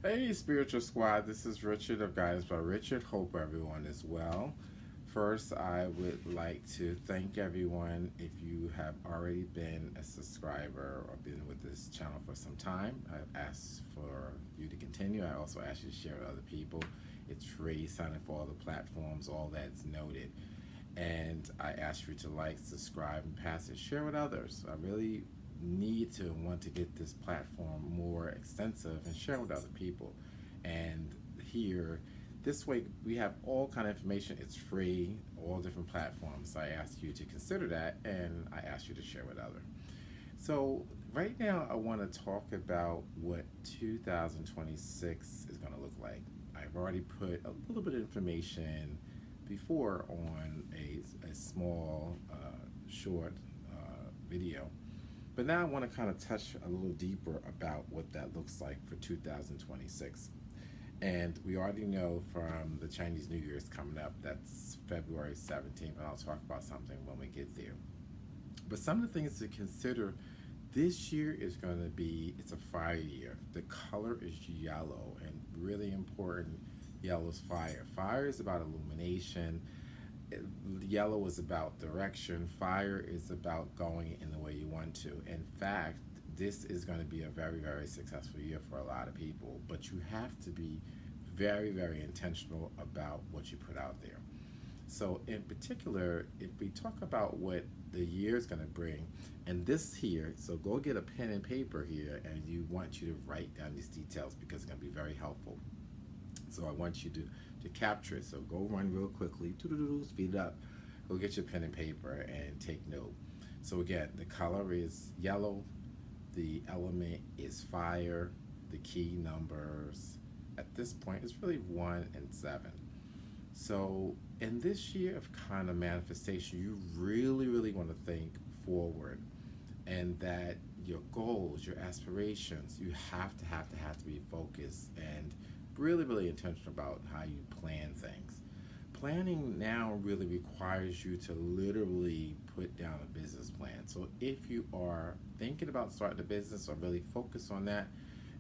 Hey, Spiritual Squad, this is Richard of Guidance by Richard. Hope everyone is well. First, I would like to thank everyone if you have already been a subscriber or been with this channel for some time. I've asked for you to continue. I also ask you to share with other people. It's free, sign up for all the platforms, all that's noted. And I ask you to like, subscribe, and pass it. Share with others. I really need to want to get this platform more extensive and share with other people. And here, this way, we have all kind of information. It's free, all different platforms. So I ask you to consider that, and I ask you to share with others. So right now, I want to talk about what 2026 is going to look like. I've already put a little bit of information before on a small, short video, but now I want to kind of touch a little deeper about what that looks like for 2026. And we already know from the Chinese New Year's coming up, that's February 17th, and I'll talk about something when we get there. But some of the things to consider this year is going to be, it's a fire year. The color is yellow, and really important, yellow is fire. Fire is about illumination. Yellow is about direction. Fire is about going in the way you want to. In fact, this is going to be a very, very successful year for a lot of people, but you have to be very, very intentional about what you put out there. So, in particular, if we talk about what the year is going to bring, and this here, so go get a pen and paper here, and you want you to write down these details because it's going to be very helpful. So, I want you to capture it. So, go run real quickly, speed it up, go get your pen and paper and take note. So, again, the color is yellow, the element is fire, the key numbers at this point is really 1 and 7. So, in this year of kind of manifestation, you really, really want to think forward, and that your goals, your aspirations, you have to be focused and really, really intentional about how you plan things. Planning now really requires you to literally put down a business plan. So, if you are thinking about starting a business or really focus on that,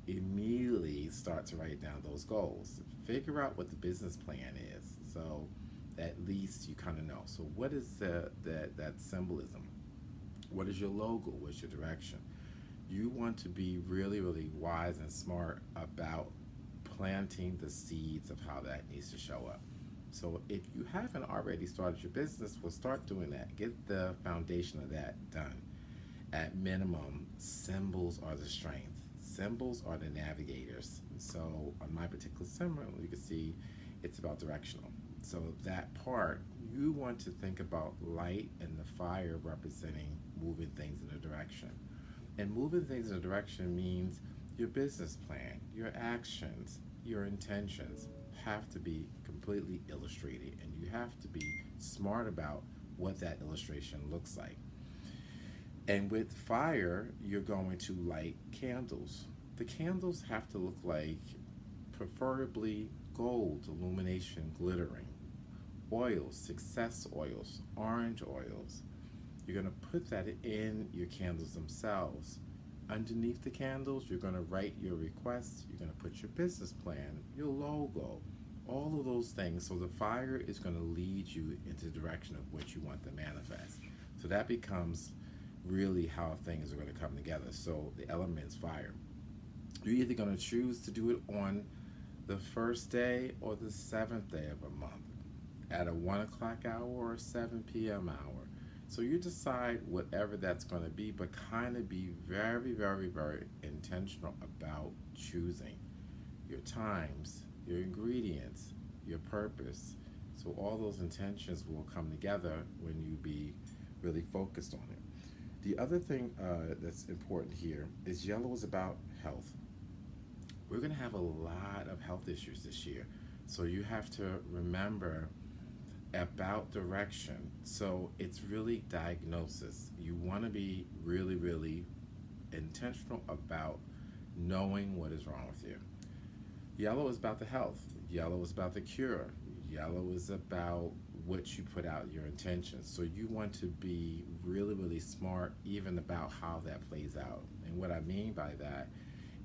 immediately start to write down those goals. Figure out what the business plan is. So at least you kind of know. So what is that symbolism? What is your logo? What's your direction? You want to be really, really wise and smart about planting the seeds of how that needs to show up. So if you haven't already started your business, well, start doing that. Get the foundation of that done. At minimum, symbols are the strength. Symbols are the navigators. So on my particular symbol, you can see it's about directional. So that part, you want to think about light and the fire representing moving things in a direction. And moving things in a direction means your business plan, your actions, your intentions have to be completely illustrated, and you have to be smart about what that illustration looks like. And with fire, you're going to light candles. The candles have to look like preferably gold, illumination, glittering. Oils, success oils, orange oils. You're going to put that in your candles themselves. Underneath the candles, you're going to write your requests, you're going to put your business plan, your logo, all of those things. So the fire is going to lead you into the direction of what you want to manifest. So that becomes really how things are going to come together. So the elements fire. You're either going to choose to do it on the first day or the seventh day of a month at a 1 o'clock hour or a 7 p.m. hour. So you decide whatever that's going to be, but kind of be very, very, very intentional about choosing your times, your ingredients, your purpose. So all those intentions will come together when you be really focused on it. The other thing that's important here is yellow is about health. We're going to have a lot of health issues this year. So you have to remember about direction. So it's really diagnosis. You want to be really, really intentional about knowing what is wrong with you. Yellow is about the health. Yellow is about the cure. Yellow is about what you put out, your intentions. So you want to be really, really smart even about how that plays out. And what I mean by that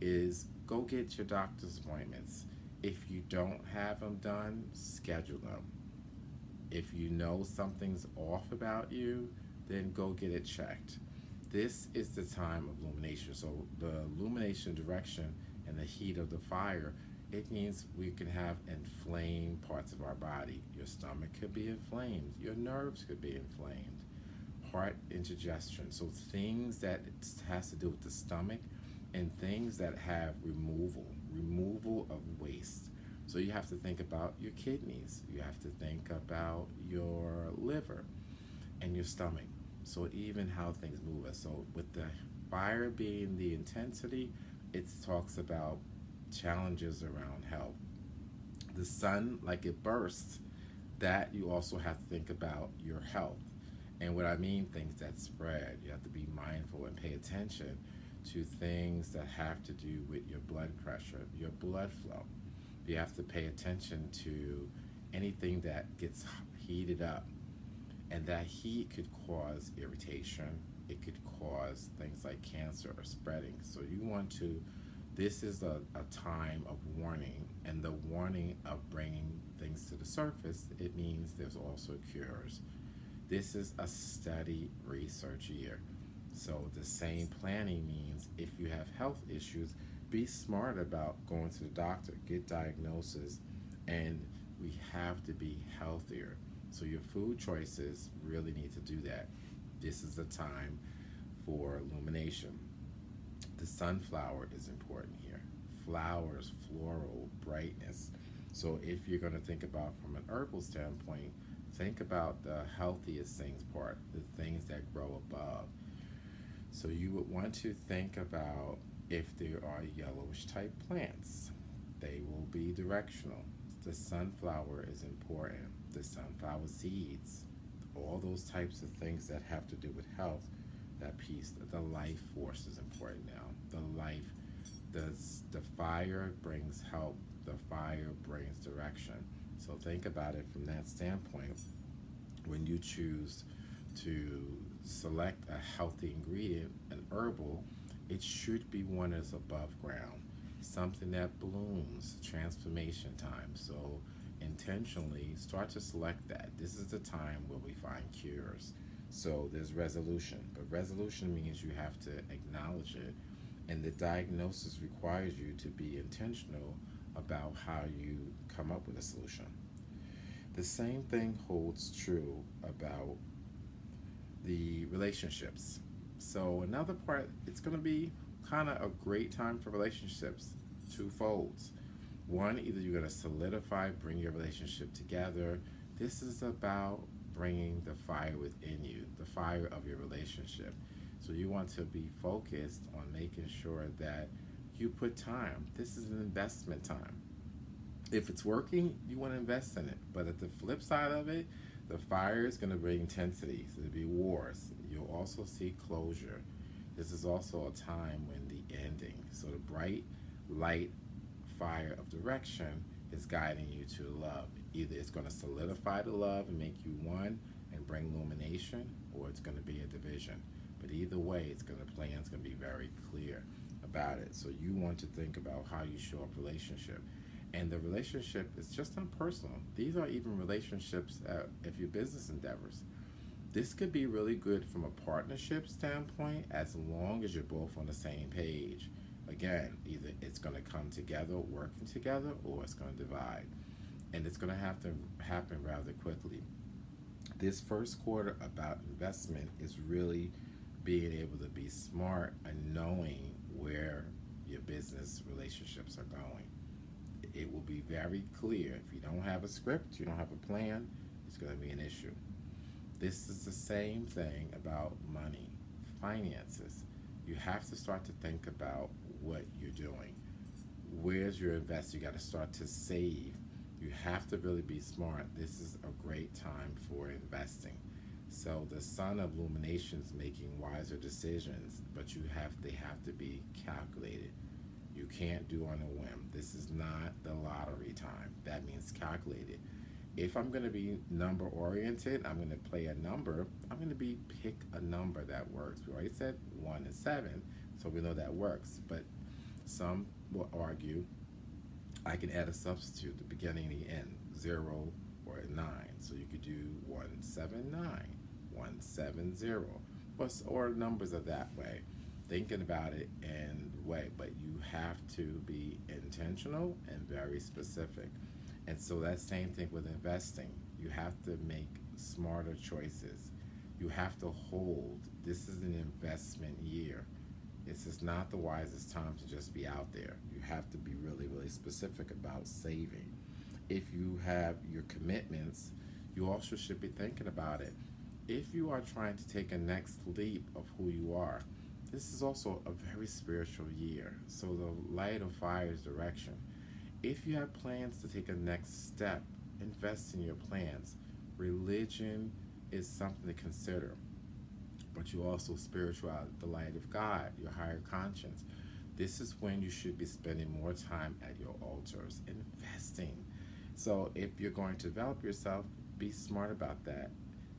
is Go get your doctor's appointments. If you don't have them done, schedule them. If you know something's off about you, then go get it checked. This is the time of illumination. So the illumination direction and the heat of the fire, it means we can have inflamed parts of our body. Your stomach could be inflamed. Your nerves could be inflamed. Heart indigestion. So things that has to do with the stomach and things that have removal of waste. So you have to think about your kidneys. You have to think about your liver and your stomach. So even how things move us. So with the fire being the intensity, it talks about challenges around health. The sun, like it bursts, that you also have to think about your health. And what I mean, things that spread, you have to be mindful and pay attention to things that have to do with your blood pressure, your blood flow. You have to pay attention to anything that gets heated up, and that heat could cause irritation. It could cause things like cancer or spreading. So you want to, this is a time of warning, and the warning of bringing things to the surface, it means there's also cures. This is a study research year. So the same planning means if you have health issues, be smart about going to the doctor, get diagnosis, and we have to be healthier. So your food choices really need to do that. This is the time for illumination. The sunflower is important here. Flowers, floral, brightness. So if you're going to think about from an herbal standpoint, think about the healthiest things part, the things that grow above. So you would want to think about if there are yellowish type plants. They will be directional. The sunflower is important. The sunflower seeds, all those types of things that have to do with health, that piece, the life force is important now. The life, the fire brings help. The fire brings direction. So think about it from that standpoint. When you choose to select a healthy ingredient, an herbal, it should be one that's above ground, something that blooms, transformation time. So intentionally start to select that. This is the time where we find cures. So there's resolution, but resolution means you have to acknowledge it, and the diagnosis requires you to be intentional about how you come up with a solution. The same thing holds true about the relationships. So another part, it's going to be kind of a great time for relationships, two folds. One, either you're going to solidify, bring your relationship together. This is about bringing the fire within you, the fire of your relationship. So you want to be focused on making sure that you put time. This is an investment time. If it's working, you want to invest in it. But at the flip side of it, the fire is going to bring intensity. So there'll be wars. You'll also see closure. This is also a time when the ending. So the bright light fire of direction is guiding you to love. Either it's going to solidify the love and make you one and bring illumination, or it's going to be a division. But either way, it's going to plan. It's going to be very clear about it. So you want to think about how you show up relationship. And the relationship is just not personal. These are even relationships if your business endeavors. This could be really good from a partnership standpoint as long as you're both on the same page. Again, either it's going to come together, working together, or it's going to divide. And it's going to have to happen rather quickly. This first quarter about investment is really being able to be smart and knowing where your business relationships are going. It will be very clear. If you don't have a script, you don't have a plan, it's going to be an issue. This is the same thing about money, finances. You have to start to think about what you're doing. Where's your invest? You got to start to save. You have to really be smart. This is a great time for investing. So the sun of illumination is making wiser decisions, but they have to be calculated. You can't do on a whim. This is not the lottery time. That means calculated. If I'm going to be number oriented, I'm going to play a number. I'm going to pick a number that works. We already said 1 and 7, so we know that works. But some will argue I can add a substitute, the beginning and the end, 0 or a 9. So you could do 179, 170, or numbers are that way. Thinking about it in the way, but you have to be intentional and very specific. And so that same thing with investing. You have to make smarter choices. You have to hold. This is an investment year. This is not the wisest time to just be out there. You have to be really, really specific about saving. If you have your commitments, you also should be thinking about it. If you are trying to take a next leap of who you are, this is also a very spiritual year. So the light of fire's direction. If you have plans to take a next step, invest in your plans. Religion is something to consider, but you also spirituality, the light of God, your higher conscience. This is when you should be spending more time at your altars, investing. So if you're going to develop yourself, be smart about that.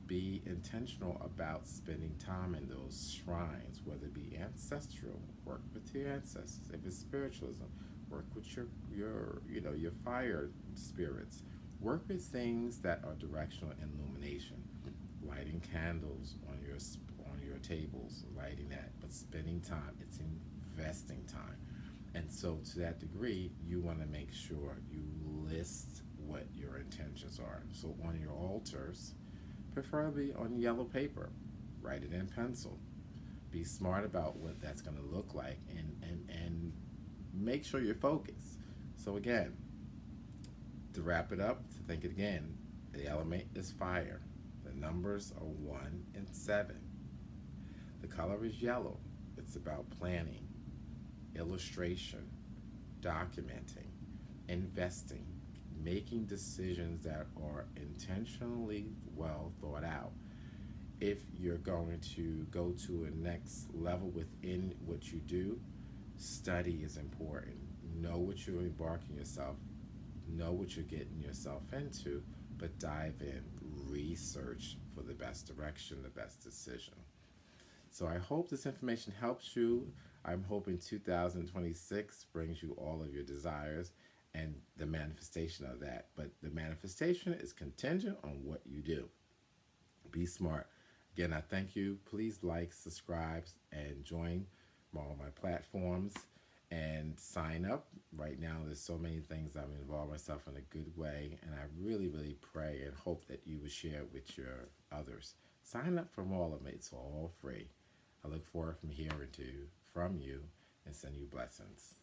Be intentional about spending time in those shrines, whether it be ancestral, work with your ancestors. If it's spiritualism, work with your fire spirits. Work with things that are directional and illumination. Lighting candles on your tables, lighting that, but spending time. It's investing time. And so, to that degree, you want to make sure you list what your intentions are. So, on your altars, preferably on yellow paper, write it in pencil. Be smart about what that's going to look like, and make sure you're focused. So, again, to wrap it up, to think it again, the element is fire. The numbers are 1 and 7. The color is yellow. It's about planning, illustration, documenting, investing, making decisions that are intentionally well thought out. If you're going to go to a next level within what you do, study is important. Know what you're embarking yourself, know what you're getting yourself into, but dive in, research for the best direction, the best decision. So I hope this information helps you. I'm hoping 2026 brings you all of your desires and the manifestation of that. But the manifestation is contingent on what you do. Be smart. Again, I thank you. Please like, subscribe, and join all my platforms and sign up. Right now, there's so many things I'm involved myself in a good way, and I really, really pray and hope that you will share it with your others. Sign up for all of it. It's all free. I look forward from hearing from you and send you blessings.